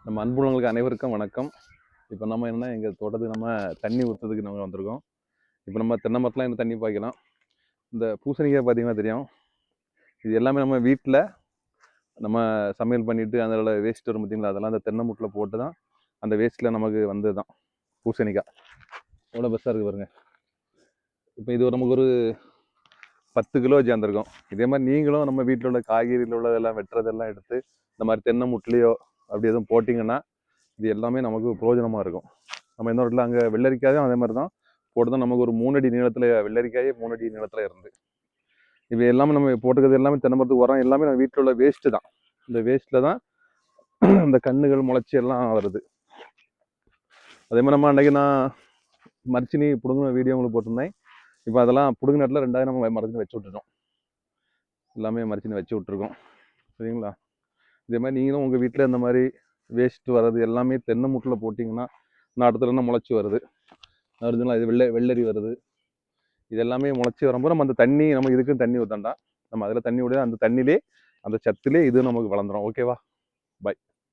நம்ம அன்புள்ளவங்களுக்கு அனைவருக்கும் வணக்கம். இப்போ நம்ம என்ன எங்கள் தோட்டத்துக்கு நம்ம தண்ணி ஊற்றுறதுக்கு நம்ம வந்திருக்கோம். இப்போ நம்ம தென்னை மரத்துலாம் என்ன தண்ணி பாய்க்கலாம். இந்த பூசணிக்காய் பார்த்தீங்கன்னா தெரியும். இது எல்லாமே நம்ம வீட்டில் நம்ம சமையல் பண்ணிவிட்டு அதில் வேஸ்ட் வரும் பார்த்தீங்களா, அதெல்லாம் அந்த தென்னை முட்டில் போட்டு தான் அந்த வேஸ்ட்டில் நமக்கு வந்தது தான் பூசணிக்காய். எவ்வளோ பெருசாக இருக்குது பாருங்கள். இப்போ இது நமக்கு ஒரு 10 கிலோ சேர்ந்துருக்கும். இதே மாதிரி நீங்களும் நம்ம வீட்டில் உள்ள காய்கறியில் உள்ளதெல்லாம் வெட்டுறதெல்லாம் எடுத்து இந்த மாதிரி தென்னை முட்லையோ அப்படி எதுவும் போட்டிங்கன்னா இது எல்லாமே நமக்கு பிரயோஜனமாக இருக்கும். நம்ம இன்னொரு இடத்துல அங்கே வெள்ளரிக்காயும் அதே மாதிரி தான் போட்டு தான் நமக்கு ஒரு 3 அடி நீளத்தில் வெள்ளரிக்காயே 3 அடி நீளத்தில் இருந்து. இப்போ எல்லாமே நம்ம போட்டுக்கிறது எல்லாமே தென்னை மரத்துக்கு உரம் எல்லாமே நம்ம வீட்டில் உள்ள வேஸ்ட்டு தான். இந்த வேஸ்ட்டில் தான் இந்த கண்ணுகள் முளைச்சி எல்லாம் வருது. அதே மாதிரி நம்ம அன்றைக்கி நான் மரிச்சினி பிடுங்கின வீடியோ உங்களுக்கு போட்டிருந்தேன். இப்போ அதெல்லாம் பிடுங்கின இடத்துல 2000 நம்ம மரச்சினி வச்சு விட்டுட்டோம். எல்லாமே மரிச்சினி வச்சு விட்ருக்கோம். சரிங்களா? இதே மாதிரி நீங்களும் உங்கள் வீட்டில் இந்த மாதிரி வேஸ்ட்டு வர்றது எல்லாமே தென்னை முட்டில் போட்டிங்கன்னா நாட்டத்தில் என்ன முளைச்சி வருது வருதுங்களா, இது வெள்ளரி வருது. இது எல்லாமே முளைச்சி வரும்போது நம்ம அந்த தண்ணி நம்ம இதுக்குன்னு தண்ணி ஊற்றண்டா, நம்ம அதில் தண்ணி விட அந்த தண்ணியிலே அந்த சத்துலேயே இது நமக்கு வளர்ந்துடும். ஓகேவா? பாய்.